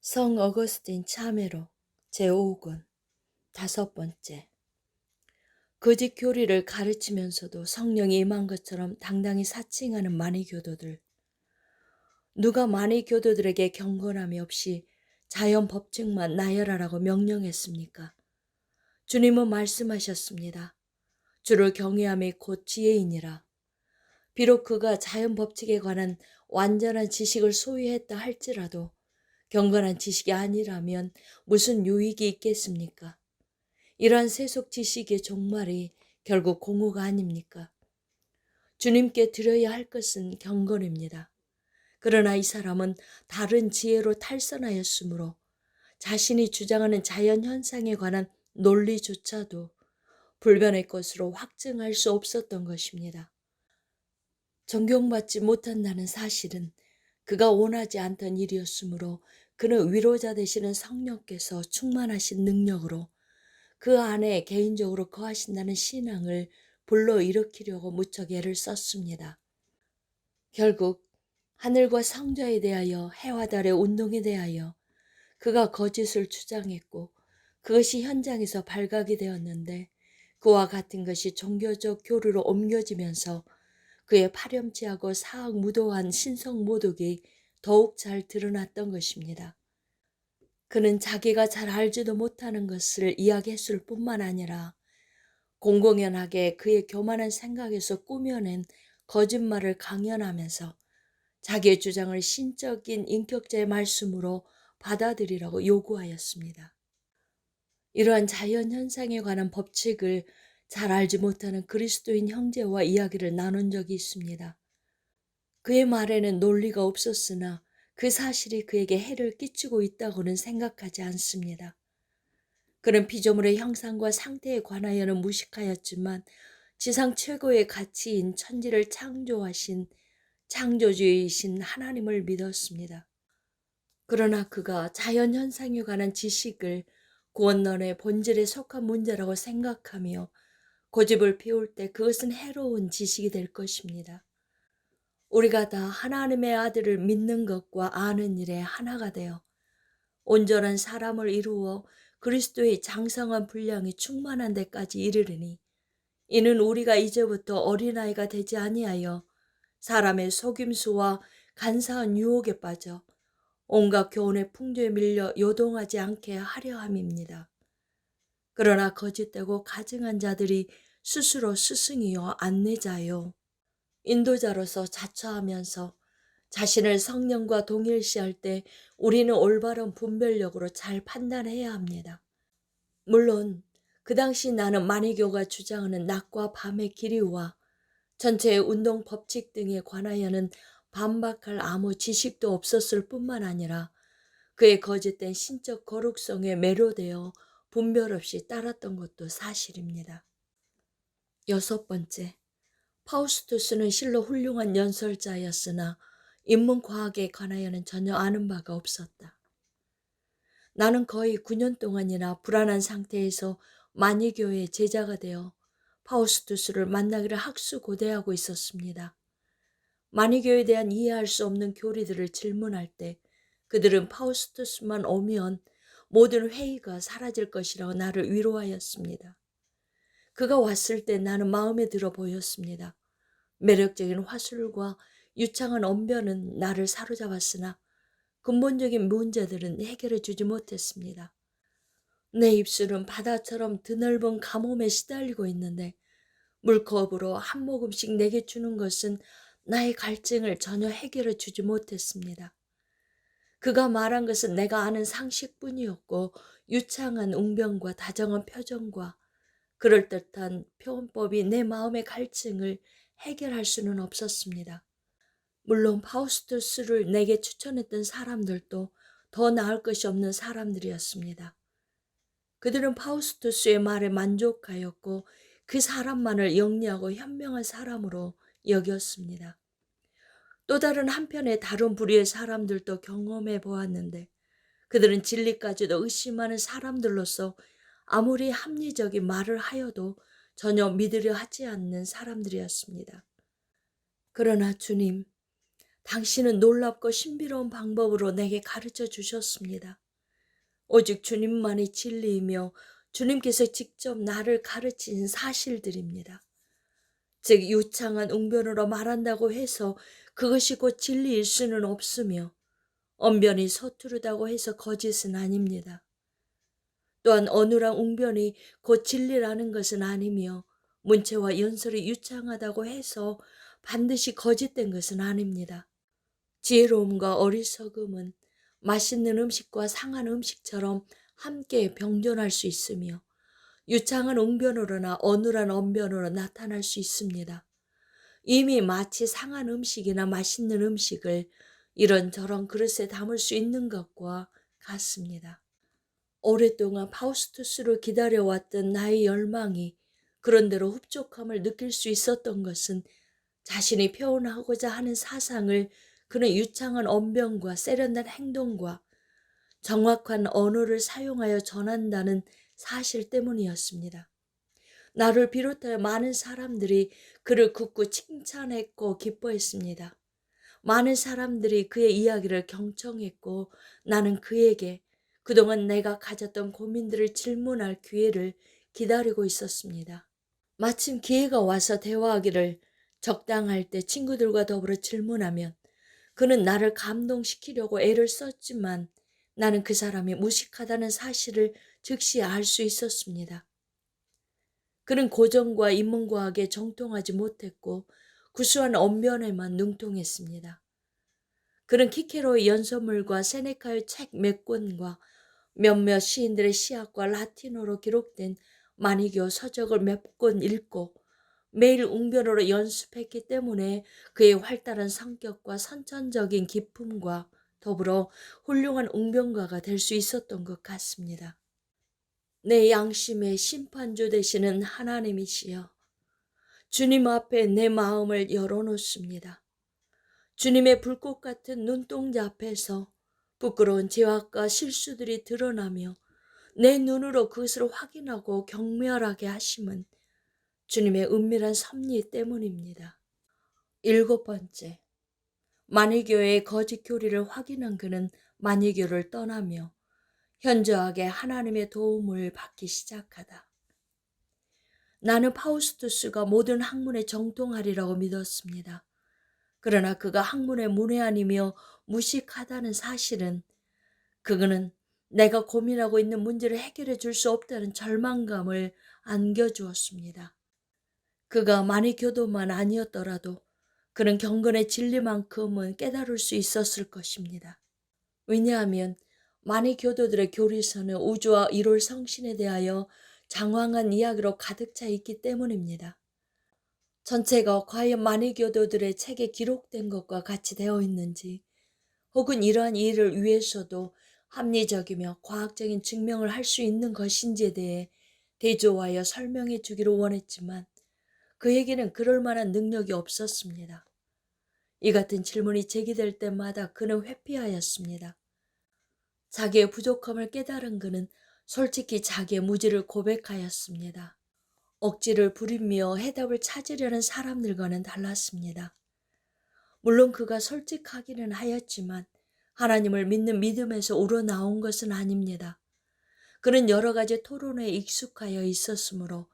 성 어거스틴 참회로 제5권 다섯 번째. 거짓 교리를 가르치면서도 성령이 임한 것처럼 당당히 사칭하는 만이교도들. 누가 만이교도들에게 경건함이 없이 자연 법칙만 나열하라고 명령했습니까? 주님은 말씀하셨습니다. 주를 경외함이 곧 지혜이니라. 비록 그가 자연 법칙에 관한 완전한 지식을 소유했다 할지라도 경건한 지식이 아니라면 무슨 유익이 있겠습니까? 이러한 세속 지식의 종말이 결국 공허가 아닙니까? 주님께 드려야 할 것은 경건입니다. 그러나 이 사람은 다른 지혜로 탈선하였으므로 자신이 주장하는 자연 현상에 관한 논리조차도 불변의 것으로 확증할 수 없었던 것입니다. 존경받지 못한다는 사실은 그가 원하지 않던 일이었으므로 그는 위로자 되시는 성령께서 충만하신 능력으로 그 안에 개인적으로 거하신다는 신앙을 불러일으키려고 무척 애를 썼습니다. 결국 하늘과 성자에 대하여 해와 달의 운동에 대하여 그가 거짓을 주장했고 그것이 현장에서 발각이 되었는데 그와 같은 것이 종교적 교류로 옮겨지면서 그의 파렴치하고 사악무도한 신성모독이 더욱 잘 드러났던 것입니다. 그는 자기가 잘 알지도 못하는 것을 이야기했을 뿐만 아니라 공공연하게 그의 교만한 생각에서 꾸며낸 거짓말을 강연하면서 자기의 주장을 신적인 인격자의 말씀으로 받아들이라고 요구하였습니다. 이러한 자연현상에 관한 법칙을 잘 알지 못하는 그리스도인 형제와 이야기를 나눈 적이 있습니다. 그의 말에는 논리가 없었으나 그 사실이 그에게 해를 끼치고 있다고는 생각하지 않습니다. 그는 피조물의 형상과 상태에 관하여는 무식하였지만 지상 최고의 가치인 천지를 창조하신 창조주이신 하나님을 믿었습니다. 그러나 그가 자연현상에 관한 지식을 구원론의 본질에 속한 문제라고 생각하며 고집을 피울 때 그것은 해로운 지식이 될 것입니다. 우리가 다 하나님의 아들을 믿는 것과 아는 일에 하나가 되어 온전한 사람을 이루어 그리스도의 장성한 분량이 충만한 데까지 이르리니 이는 우리가 이제부터 어린아이가 되지 아니하여 사람의 속임수와 간사한 유혹에 빠져 온갖 교훈의 풍조에 밀려 요동하지 않게 하려 함입니다. 그러나 거짓되고 가증한 자들이 스스로 스승이요 안내자요 인도자로서 자처하면서 자신을 성령과 동일시할 때 우리는 올바른 분별력으로 잘 판단해야 합니다. 물론 그 당시 나는 만이교가 주장하는 낮과 밤의 길이와 전체의 운동 법칙 등에 관하여는 반박할 아무 지식도 없었을 뿐만 아니라 그의 거짓된 신적 거룩성에 매료되어 분별 없이 따랐던 것도 사실입니다. 여섯 번째, 파우스투스는 실로 훌륭한 연설자였으나 인문과학에 관하여는 전혀 아는 바가 없었다. 나는 거의 9년 동안이나 불안한 상태에서 만이교의 제자가 되어 파우스투스를 만나기를 학수고대하고 있었습니다. 만이교에 대한 이해할 수 없는 교리들을 질문할 때 그들은 파우스투스만 오면 모든 회의가 사라질 것이라고 나를 위로하였습니다. 그가 왔을 때 나는 마음에 들어 보였습니다. 매력적인 화술과 유창한 언변은 나를 사로잡았으나 근본적인 문제들은 해결해 주지 못했습니다. 내 입술은 바다처럼 드넓은 가뭄에 시달리고 있는데 물컵으로 한 모금씩 내게 주는 것은 나의 갈증을 전혀 해결해 주지 못했습니다. 그가 말한 것은 내가 아는 상식뿐이었고 유창한 웅변과 다정한 표정과 그럴듯한 표현법이 내 마음의 갈증을 해결할 수는 없었습니다. 물론 파우스투스를 내게 추천했던 사람들도 더 나을 것이 없는 사람들이었습니다. 그들은 파우스투스의 말에 만족하였고 그 사람만을 영리하고 현명한 사람으로 여겼습니다. 또 다른 한편의 다른 부류의 사람들도 경험해 보았는데 그들은 진리까지도 의심하는 사람들로서 아무리 합리적인 말을 하여도 전혀 믿으려 하지 않는 사람들이었습니다. 그러나 주님, 당신은 놀랍고 신비로운 방법으로 내게 가르쳐 주셨습니다. 오직 주님만이 진리이며 주님께서 직접 나를 가르친 사실들입니다. 즉 유창한 웅변으로 말한다고 해서 그것이 곧 진리일 수는 없으며 언변이 서투르다고 해서 거짓은 아닙니다. 또한 어눌한 웅변이 곧 진리라는 것은 아니며 문체와 연설이 유창하다고 해서 반드시 거짓된 것은 아닙니다. 지혜로움과 어리석음은 맛있는 음식과 상한 음식처럼 함께 병존할 수 있으며 유창한 웅변으로나 어눌한 언변으로 나타날 수 있습니다. 이미 마치 상한 음식이나 맛있는 음식을 이런저런 그릇에 담을 수 있는 것과 같습니다. 오랫동안 파우스투스를 기다려왔던 나의 열망이 그런대로 흡족함을 느낄 수 있었던 것은 자신이 표현하고자 하는 사상을 그는 유창한 언변과 세련된 행동과 정확한 언어를 사용하여 전한다는 사실 때문이었습니다. 나를 비롯하여 많은 사람들이 그를 굳고 칭찬했고 기뻐했습니다. 많은 사람들이 그의 이야기를 경청했고 나는 그에게 그동안 내가 가졌던 고민들을 질문할 기회를 기다리고 있었습니다. 마침 기회가 와서 대화하기를 적당할 때 친구들과 더불어 질문하면 그는 나를 감동시키려고 애를 썼지만 나는 그 사람이 무식하다는 사실을 즉시 알 수 있었습니다. 그는 고전과 인문과학에 정통하지 못했고 구수한 언변에만 능통했습니다. 그는 키케로의 연설물과 세네카의 책 몇 권과 몇몇 시인들의 시학과 라틴어로 기록된 마니교 서적을 몇 권 읽고 매일 웅변으로 연습했기 때문에 그의 활달한 성격과 선천적인 기품과 더불어 훌륭한 웅변가가 될 수 있었던 것 같습니다. 내 양심의 심판주 되시는 하나님이시여, 주님 앞에 내 마음을 열어놓습니다. 주님의 불꽃 같은 눈동자 앞에서 부끄러운 죄악과 실수들이 드러나며 내 눈으로 그것을 확인하고 경멸하게 하심은 주님의 은밀한 섭리 때문입니다. 7번째, 마니교의 거짓 교리를 확인한 그는 마니교를 떠나며 현저하게 하나님의 도움을 받기 시작하다. 나는 파우스투스가 모든 학문에 정통하리라고 믿었습니다. 그러나 그가 학문에 문외한이며 무식하다는 사실은 그는 내가 고민하고 있는 문제를 해결해 줄 수 없다는 절망감을 안겨주었습니다. 그가 마니교도만 아니었더라도 그는 경건의 진리만큼은 깨달을 수 있었을 것입니다. 왜냐하면 마니교도들의 교리서는 우주와 1월 성신에 대하여 장황한 이야기로 가득 차 있기 때문입니다. 전체가 과연 마니교도들의 책에 기록된 것과 같이 되어 있는지 혹은 이러한 일을 위해서도 합리적이며 과학적인 증명을 할 수 있는 것인지에 대해 대조하여 설명해 주기를 원했지만 그에게는 그럴 만한 능력이 없었습니다. 이 같은 질문이 제기될 때마다 그는 회피하였습니다. 자기의 부족함을 깨달은 그는 솔직히 자기의 무지를 고백하였습니다. 억지를 부리며 해답을 찾으려는 사람들과는 달랐습니다. 물론 그가 솔직하기는 하였지만 하나님을 믿는 믿음에서 우러나온 것은 아닙니다. 그는 여러 가지 토론에 익숙하여 있었으므로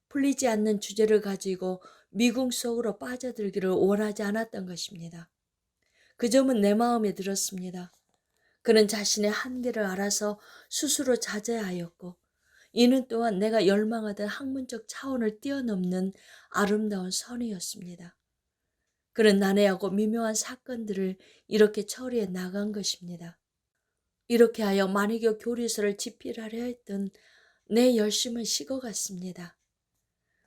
풀리지 않는 주제를 가지고 미궁 속으로 빠져들기를 원하지 않았던 것입니다. 그 점은 내 마음에 들었습니다. 그는 자신의 한계를 알아서 스스로 자제하였고 이는 또한 내가 열망하던 학문적 차원을 뛰어넘는 아름다운 선이었습니다. 그는 난해하고 미묘한 사건들을 이렇게 처리해 나간 것입니다. 이렇게 하여 마니교 교리서를 집필하려 했던 내 열심은 식어갔습니다.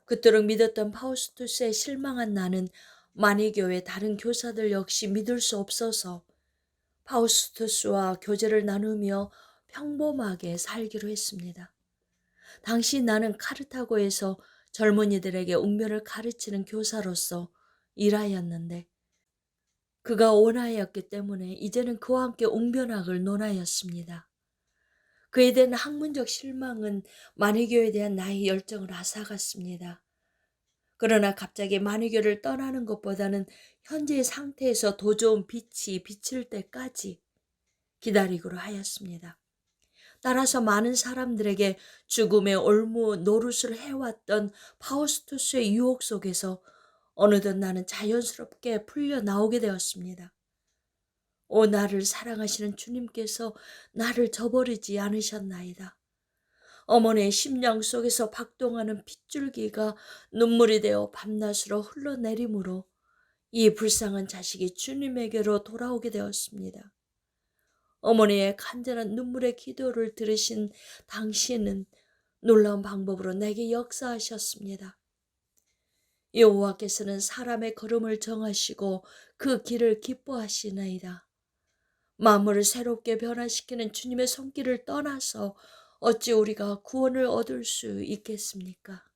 그토록 믿었던 파우스투스에 실망한 나는 마니교의 다른 교사들 역시 믿을 수 없어서 파우스투스와 교제를 나누며 평범하게 살기로 했습니다. 당시 나는 카르타고에서 젊은이들에게 웅변을 가르치는 교사로서 일하였는데 그가 원하였기 때문에 이제는 그와 함께 웅변학을 논하였습니다. 그에 대한 학문적 실망은 마니교에 대한 나의 열정을 앗아갔습니다. 그러나 갑자기 만유교를 떠나는 것보다는 현재의 상태에서 더 좋은 빛이 비칠 때까지 기다리기로 하였습니다. 따라서 많은 사람들에게 죽음의 올무 노릇을 해왔던 파우스투스의 유혹 속에서 어느덧 나는 자연스럽게 풀려 나오게 되었습니다. 오, 나를 사랑하시는 주님께서 나를 저버리지 않으셨나이다. 어머니의 심령 속에서 박동하는 핏줄기가 눈물이 되어 밤낮으로 흘러내리므로 이 불쌍한 자식이 주님에게로 돌아오게 되었습니다. 어머니의 간절한 눈물의 기도를 들으신 당신은 놀라운 방법으로 내게 역사하셨습니다. 여호와께서는 사람의 걸음을 정하시고 그 길을 기뻐하시나이다. 만물을 새롭게 변화시키는 주님의 손길을 떠나서 어찌 우리가 구원을 얻을 수 있겠습니까?